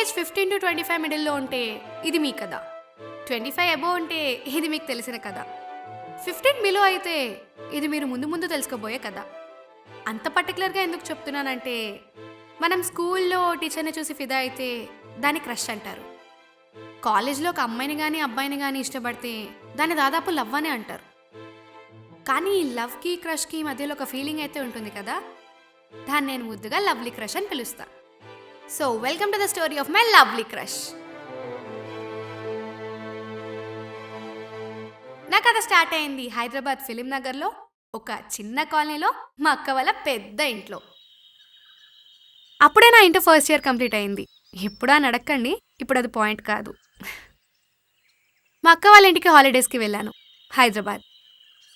Age 15 to 25 మిడిల్లో ఉంటే ఇది మీ కథ. 25 అబోవ్ ఉంటే ఇది మీకు తెలిసిన కథ. 15 బిలో అయితే ఇది మీరు ముందు ముందు తెలుసుకోబోయే కథ. అంత పర్టికులర్గా ఎందుకు చెప్తున్నానంటే మనం స్కూల్లో టీచర్ని చూసి ఫిదా అయితే దాన్ని క్రష్ అంటారు. కాలేజ్లో ఒక అమ్మాయిని కానీ అబ్బాయిని కానీ ఇష్టపడితే దాన్ని దాదాపు లవ్ అనే అంటారు. కానీ ఈ లవ్కి క్రష్కి మధ్యలో ఒక ఫీలింగ్ అయితే ఉంటుంది కదా, దాన్ని నేను ముద్దుగా లవ్లీ క్రష్ అని పిలుస్తా. So welcome to the story of my lovely crush. నా కథ స్టార్ట్ అయింది హైదరాబాద్ ఫిలిం నగర్లో ఒక చిన్న కాలనీలో మా అక్క వాళ్ళ పెద్ద ఇంట్లో. అప్పుడే నా ఇంటర్ ఫస్ట్ ఇయర్ కంప్లీట్ అయింది. ఎప్పుడా నడక్కండి, ఇప్పుడు అది పాయింట్ కాదు. మా అక్క వాళ్ళ ఇంటికి హాలిడేస్కి వెళ్ళాను. Hyderabad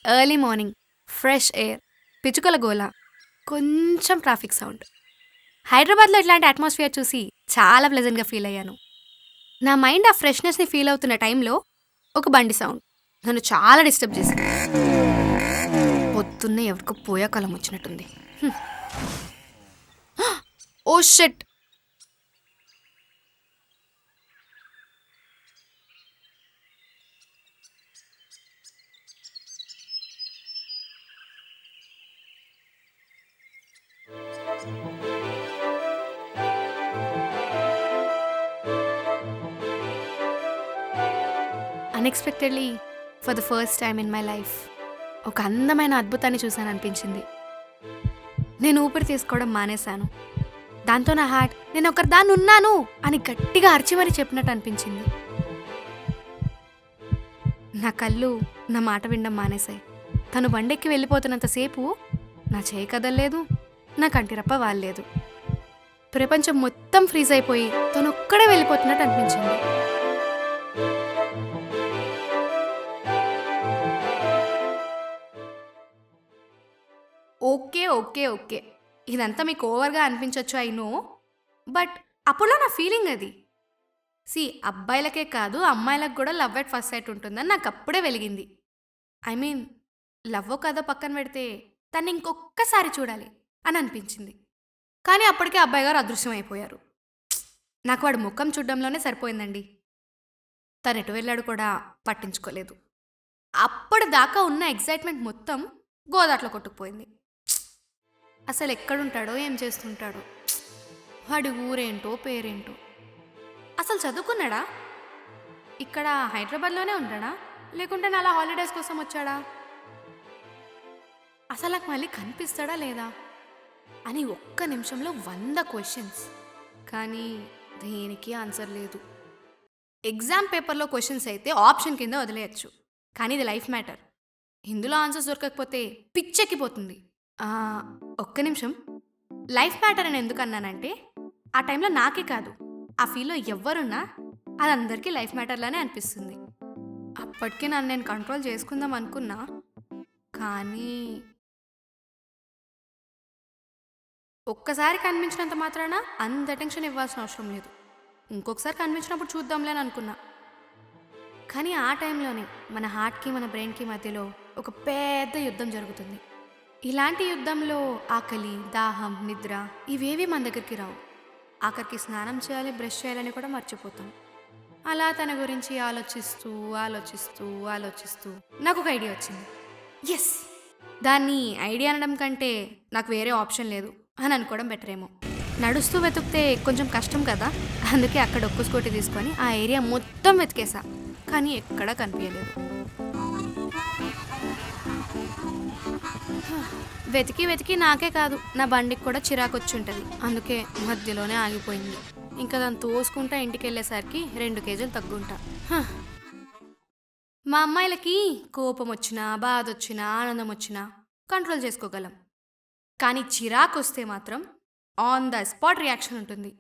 early morning, fresh air, పిచ్చుకల గోల, కొంచెం ట్రాఫిక్ సౌండ్. హైదరాబాద్లో ఇట్లాంటి అట్మాస్ఫియర్ చూసి చాలా ప్లెజెంట్గా ఫీల్ అయ్యాను. నా మైండ్ ఆ ఫ్రెష్నెస్ని ఫీల్ అవుతున్న టైంలో ఒక బండి సౌండ్ నన్ను చాలా డిస్టర్బ్ చేసింది. పొద్దున్నే ఎవరికో పోయా కాలం వచ్చినట్టుంది. Oh shit! Unexpectedly for the first time in my life ఒక అందమైన అద్భుతాన్ని చూశాను అనిపించింది. నేను ఊపిరి తీసుకోవడం మానేశాను. దాంతో నా హార్ట్ నేను ఒకరి దాన్ని ఉన్నాను అని గట్టిగా అరిచి మరీ చెప్పినట్టు అనిపించింది. నా కళ్ళు నా మాట వినడం మానేశాయి. తను బండెక్కి వెళ్ళిపోతున్నంతసేపు నా చేయి కదలలేదు, నా కంటిరప్ప వాల్లేదు. ప్రపంచం మొత్తం ఫ్రీజ్ అయిపోయి తను ఒక్కడే వెళ్ళిపోతున్నట్టు అనిపించింది. ఓకే ఓకే ఓకే ఇదంతా మీకు ఓవర్గా అనిపించవచ్చు, ఐ నో. బట్ అప్పుడులో నా ఫీలింగ్ అది. అబ్బాయిలకే కాదు అమ్మాయిలకు కూడా లవ్ ఎట్ ఫస్ట్ సైట్ ఉంటుందని నాకు అప్పుడే వెలిగింది. ఐ మీన్ లవ్ కదా పక్కన పెడితే తను ఇంకొక్కసారి చూడాలి అని అనిపించింది. కానీ అప్పటికే అబ్బాయి గారు అదృశ్యం అయిపోయారు. నాకు వాడు ముఖం చూడడంలోనే సరిపోయిందండి. తను ఎటు వెళ్ళాడు కూడా పట్టించుకోలేదు. అప్పటిదాకా ఉన్న ఎగ్జైట్మెంట్ మొత్తం గోదాట్లో కొట్టుకుపోయింది. అసలు ఎక్కడుంటాడో ఏం చేస్తుంటాడో, వాడి ఊరేంటో పేరేంటో, అసలు చదువుకున్నాడా, ఇక్కడ హైదరాబాద్లోనే ఉంటాడా, లేకుంటే నా అలా హాలిడేస్ కోసం వచ్చాడా, అసలు నాకు మళ్ళీ కనిపిస్తాడా లేదా అని ఒక్క నిమిషంలో 100 క్వశ్చన్స్. కానీ దేనికి ఆన్సర్ లేదు. ఎగ్జామ్ పేపర్లో క్వశ్చన్స్ అయితే ఆప్షన్ కింద వదిలేయచ్చు, కానీ ఇది లైఫ్ మ్యాటర్. ఇందులో ఆన్సర్స్ దొరకకపోతే పిచ్చెక్కిపోతుంది. ఒక్క నిమిషం, లైఫ్ మ్యాటర్ అని ఎందుకు అన్నానంటే ఆ టైంలో నాకే కాదు, ఆ ఫీల్లో ఎవ్వరున్నా అది అందరికీ లైఫ్ మ్యాటర్లానే అనిపిస్తుంది. అప్పటికే నన్ను నేను కంట్రోల్ చేసుకుందాం అనుకున్నా, కానీ ఒక్కసారి కనిపించినంత మాత్రాన అంత టెన్షన్ ఇవ్వాల్సిన అవసరం లేదు. ఇంకొకసారి కనిపించినప్పుడు చూద్దాంలే అని అనుకున్నా. కానీ ఆ టైంలోనే మన హార్ట్కి మన బ్రెయిన్కి మధ్యలో ఒక పెద్ద యుద్ధం జరుగుతుంది. ఇలాంటి యుద్ధంలో ఆకలి, దాహం, నిద్ర ఇవేవి మన దగ్గరికి రావు. ఆఖరికి స్నానం చేయాలి, బ్రష్ చేయాలని కూడా మర్చిపోతాం. అలా తన గురించి ఆలోచిస్తూ ఆలోచిస్తూ ఆలోచిస్తూ నాకు ఒక ఐడియా వచ్చింది. ఎస్, దాన్ని ఐడియా అనడం కంటే నాకు వేరే ఆప్షన్ లేదు అని అనుకోవడం బెటర్ ఏమో. నడుస్తూ వెతుకుతే కొంచెం కష్టం కదా, అందుకే అక్కడ ఒక్క స్కూటీ తీసుకొని ఆ ఏరియా మొత్తం వెతికేసా, కానీ ఎక్కడా కనిపించలేదు. వెతికి వెతికి నాకే కాదు నా బండికి కూడా చిరాకు వచ్చి ఉంటుంది. అందుకే మధ్యలోనే ఆగిపోయింది. ఇంకా దాన్ని తోసుకుంటా ఇంటికి వెళ్ళేసరికి 2 కేజీలు తగ్గుంటా. మా అమ్మాయిలకి కోపం వచ్చినా, బాధ వచ్చినా, ఆనందం వచ్చినా కంట్రోల్ చేసుకోగలం. కానీ చిరాకు వస్తే మాత్రం ఆన్ ద స్పాట్ రియాక్షన్ ఉంటుంది.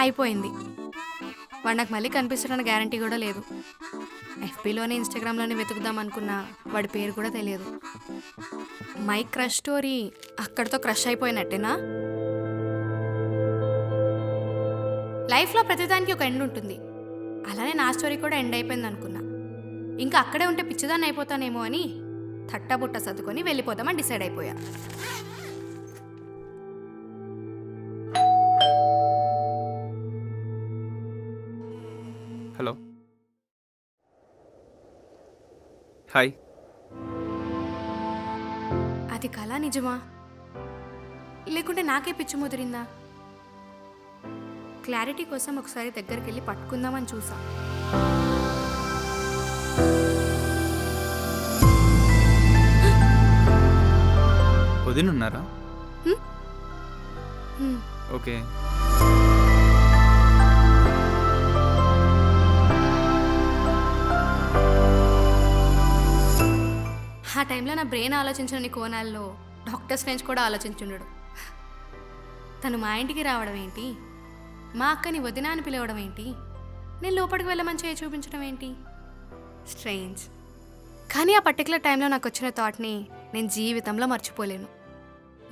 అయిపోయింది. వాడు నాకు మళ్ళీ కనిపిస్తాడన్న గ్యారంటీ కూడా లేదు. ఎఫ్బీలోనే ఇన్స్టాగ్రామ్లోనే వెతుకుదాం అనుకున్నా వాడి పేరు కూడా తెలియదు. మై క్రష్ స్టోరీ అక్కడితో క్రష్ అయిపోయినట్టేనా? లైఫ్లో ప్రతిదానికి ఒక ఎండ్ ఉంటుంది. అలానే నా స్టోరీ కూడా ఎండ్ అయిపోయింది అనుకున్నా. ఇంకా అక్కడే ఉంటే పిచ్చిదాన్ని అయిపోతానేమో అని తట్టబుట్ట సర్దుకొని వెళ్ళిపోదామని డిసైడ్ అయిపోయా. హలో. హాయ్. అది కళ నిజమా, లేకుంటే నాకే పిచ్చి ముదిరిందా? క్లారిటీ కోసం ఒకసారి దగ్గరికి వెళ్ళి పట్టుకుందామని చూసా. వదినున్నారా? హ్మ్. ఓకే. ఆ టైంలో నా బ్రెయిన్ ఆలోచించని కోణాల్లో డాక్టర్ ఫ్రెండ్స్ కూడా ఆలోచించుండడు. తను మా ఇంటికి రావడం ఏంటి, మా అక్కని వదిన అని పిలవడం ఏంటి, నేను లోపలికి వెళ్ళమని చేయి చూపించడం ఏంటి, స్ట్రేంజ్. కానీ ఆ పర్టికులర్ టైంలో నాకు వచ్చిన థాట్ని నేను జీవితంలో మర్చిపోలేను.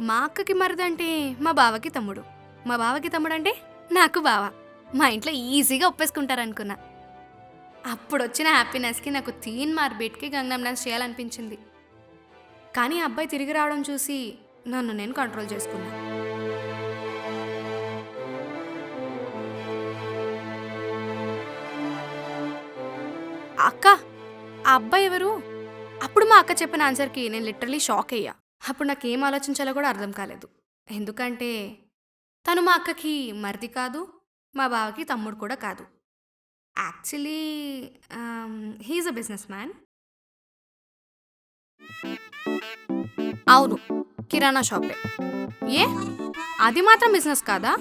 మా అక్కకి మరిదంటే మా బావకి తమ్ముడు, మా బావకి తమ్ముడు అంటే నాకు బావ. మా ఇంట్లో ఈజీగా ఒప్పేసుకుంటారనుకున్నా. అప్పుడు వచ్చిన హ్యాపీనెస్కి నాకు 3 మార్బీట్కి గంగం డాన్స్ చేయాలనిపించింది. కానీ ఆ అబ్బాయి తిరిగి రావడం చూసి నన్ను నేను కంట్రోల్ చేసుకున్నా. అక్క, ఆ అబ్బాయి ఎవరు? అప్పుడు మా అక్క చెప్పిన ఆన్సర్కి నేను లిటరలీ షాక్ అయ్యా. అప్పుడు నాకు ఏం ఆలోచించాలో కూడా అర్థం కాలేదు. ఎందుకంటే తను మా అక్కకి మరిది కాదు, మా బావకి తమ్ముడు కూడా కాదు. Actually he is a business man. అవును, కిరాణా షాపే. ఏ, అది మాత్రం బిజినెస్ కాదా?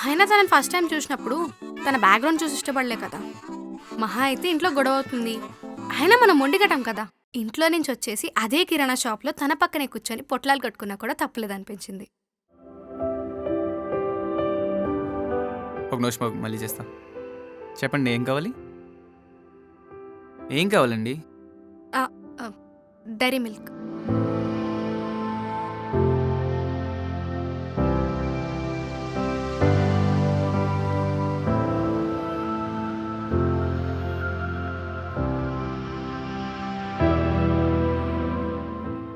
అయినా తనని ఫస్ట్ టైం చూసినప్పుడు తన బ్యాక్గ్రౌండ్ చూసి ఇష్టపడలే కదా. మహా అయితే ఇంట్లో గొడవ అవుతుంది, అయినా మనం మొండిగటం కదా. ఇంట్లో నుంచి వచ్చేసి అదే కిరాణా షాప్లో తన పక్కనే కూర్చొని పొట్లాలు కట్టుకున్నా కూడా తప్పులేదనిపించింది. ఒక నిమిషం మళ్ళీ చేస్తా. చెప్పండి, ఏం కావాలి? ఏం కావాలండి? Dairy Milk.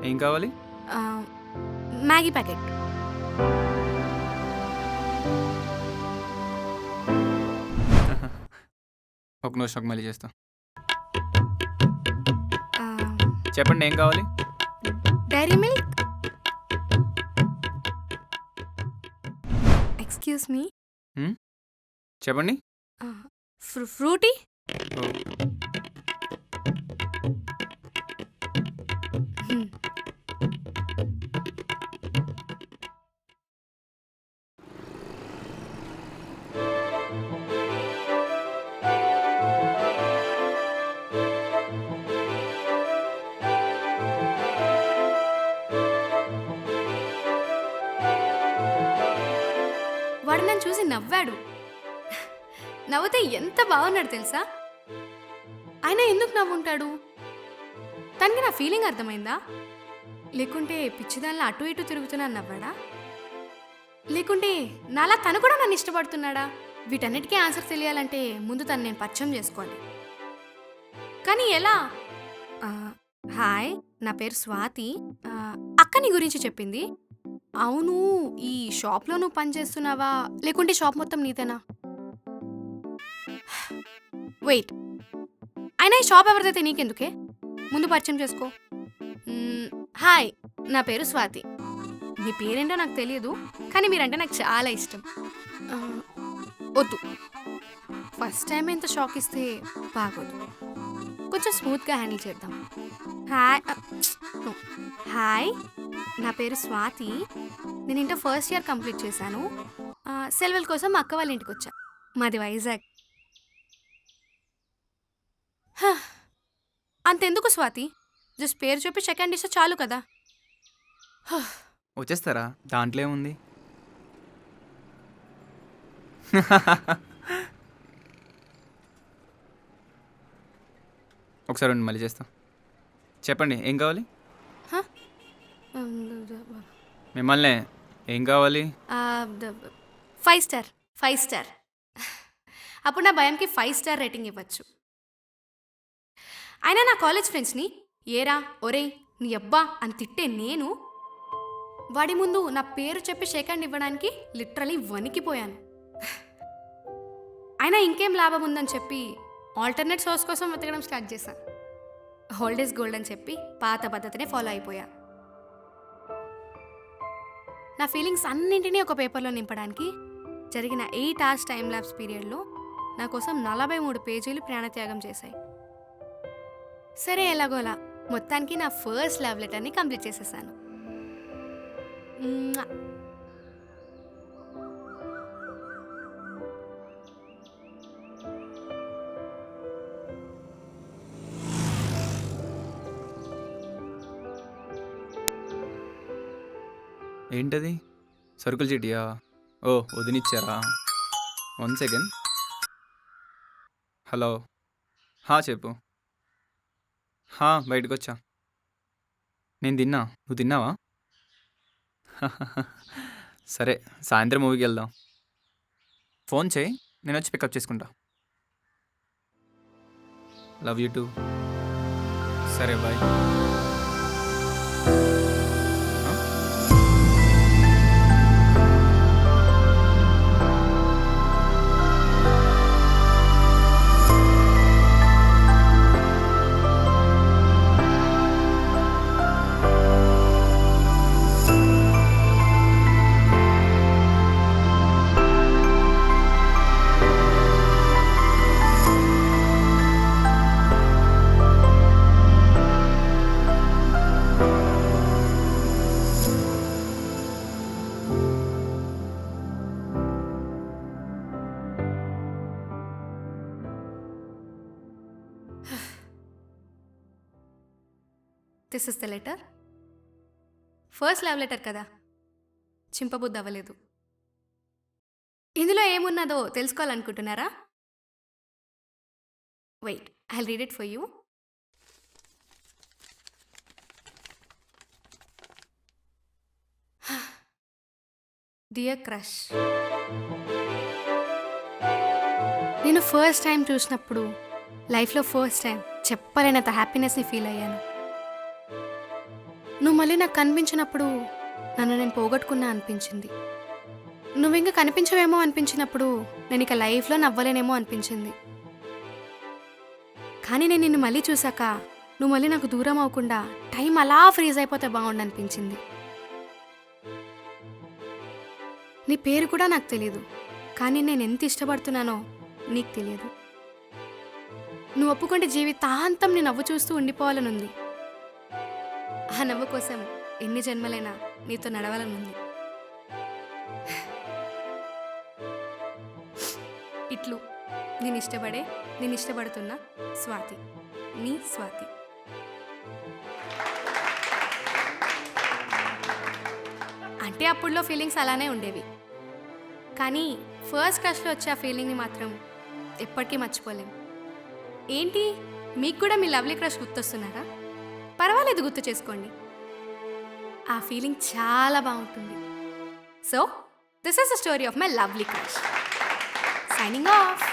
ఏం కావాలి? Maggi packet. ఒక నిమిషం మళ్ళీ చేస్తా. చెప్పండి, ఏం కావాలి? Dairy Milk. Excuse me. చెప్పండి. ఫ్రూటీ. ఓ, వాడు నన్ను చూసి నవ్వాడు. నవ్వుతే ఎంత బాగున్నాడు తెలుసా? ఆయన ఎందుకు నవ్వుంటాడు? తనకి నా ఫీలింగ్ అర్థమైందా? లేకుంటే పిచ్చిదానిలో అటు ఇటు తిరుగుతున్నాను నవ్వాడా? లేకుంటే నాలా తను కూడా నన్ను ఇష్టపడుతున్నాడా? వీటన్నిటికీ ఆన్సర్ తెలియాలంటే ముందు తను నేను పరిచయం చేసుకోవాలి. కానీ ఎలా? హాయ్, నా పేరు స్వాతి. అక్క నీ గురించి చెప్పింది. అవును, ఈ షాప్లో నువ్వు పని చేస్తున్నావా, లేకుంటే షాప్ మొత్తం నీదేనా? వెయిట్, అయినా ఈ షాప్ ఎవరిదైతే నీకెందుకే? ముందు పరిచయం చేసుకో. హాయ్, నా పేరు స్వాతి. మీ పేరేంటో నాకు తెలియదు, కానీ మీరంటే నాకు చాలా ఇష్టం. వద్దు, ఫస్ట్ టైం ఇంత షాక్ ఇస్తే బాగోదు. కొంచెం స్మూత్గా హ్యాండిల్ చేద్దాం. హాయ్, నా పేరు స్వాతి. నేను ఇంటర్ ఫస్ట్ ఇయర్ కంప్లీట్ చేశాను. సెలవుల కోసం మా అక్క వాళ్ళ ఇంటికి వచ్చా. మాది వైజాగ్. అంతెందుకు స్వాతి, జస్ట్ పేరు చెప్పి సెకండ్ ఇస్తే చాలు కదా. వచ్చేస్తారా? దాంట్లో ఏముంది? ఒకసారి ఉండి మళ్ళీ చేస్తా. చెప్పండి, ఏం కావాలి? మిమ్మల్నే. ఏం కావాలి? 5 స్టార్. 5 స్టార్. అప్పుడు నా భయంకి 5 స్టార్ రేటింగ్ ఇవ్వచ్చు. అయినా నా కాలేజ్ ఫ్రెండ్స్ని ఏరా ఒరేయ్ నీ అబ్బా అని తిట్టే నేను వాడి ముందు నా పేరు చెప్పి షేక్ హ్యాండ్ ఇవ్వడానికి లిటరలీ వణికిపోయాను. అయినా ఇంకేం లాభం ఉందని చెప్పి ఆల్టర్నేట్ సోర్స్ కోసం వెతకడం స్టార్ట్ చేశాను. ఓల్డ్ ఈజ్ గోల్డ్ అని చెప్పి పాత పద్ధతినే ఫాలో అయిపోయా. నా ఫీలింగ్స్ అన్నింటినీ ఒక పేపర్లో నింపడానికి జరిగిన 8 hours టైం ల్యాబ్స్ పీరియడ్లో నా కోసం 43 పేజీలు ప్రాణత్యాగం చేశాయి. సరే ఎలాగోలా మొత్తానికి నా ఫస్ట్ లవ్ లెటర్ని కంప్లీట్ చేసేసాను. మ్మ్. ఏంటది? సరుకులు చీటియా? ఓ వదినిచ్చారా? 1 సెకండ్. హలో. చెప్పు. బయటకు వచ్చా. నేను తిన్నా. నువ్వు తిన్నావా? సరే సాయంత్రం మూవీకి వెళ్దాం. ఫోన్ చేయి, నేను వచ్చి పికప్ చేసుకుంటా. Love you too. సరే bye. This is the letter. First love letter కదా, చింపబుద్ధి అవ్వలేదు. ఇందులో ఏమున్నదో తెలుసుకోవాలనుకుంటున్నారా? Wait, I will read it for you. Dear crush, నేను ఫస్ట్ టైం చూసినప్పుడు లైఫ్లో ఫస్ట్ టైం చెప్పలేనంత హ్యాపీనెస్ని ఫీల్ అయ్యాను. నువ్వు మళ్ళీ నాకు కనిపించినప్పుడు నన్ను నేను పోగొట్టుకున్నా అనిపించింది. నువ్వు ఇంకా కనిపించవేమో అనిపించినప్పుడు నేను ఇక లైఫ్లో నవ్వలేనేమో అనిపించింది. కానీ నేను నిన్ను మళ్ళీ చూశాక నువ్వు మళ్ళీ నాకు దూరం అవ్వకుండా టైం అలా ఫ్రీజ్ అయిపోతే బాగుండు అనిపించింది. నీ పేరు కూడా నాకు తెలియదు, కానీ నేను ఎంత ఇష్టపడుతున్నానో నీకు తెలియదు. నువ్వు ఒప్పుకుంటే జీవితాంతం నీ నవ్వు చూస్తూ ఉండిపోవాలనుంది. ఆ నవ్వు కోసం ఎన్ని జన్మలైనా నీతో నడవాలనుంది. ఇట్లు నేను ఇష్టపడుతున్న స్వాతి, నీ స్వాతి. అంటే అప్పుడులో ఫీలింగ్స్ అలానే ఉండేవి, కానీ ఫస్ట్ క్రష్లో వచ్చే ఆ ఫీలింగ్ని మాత్రం ఎప్పటికీ మర్చిపోలేం. ఏంటి, మీకు కూడా మీ లవ్లీ క్రష్ గుర్తొస్తున్నారా? పర్వాలేదు, గుర్తు చేసుకోండి. ఆ ఫీలింగ్ చాలా బాగుంటుంది. So this is the story of my lovely crush. Signing off.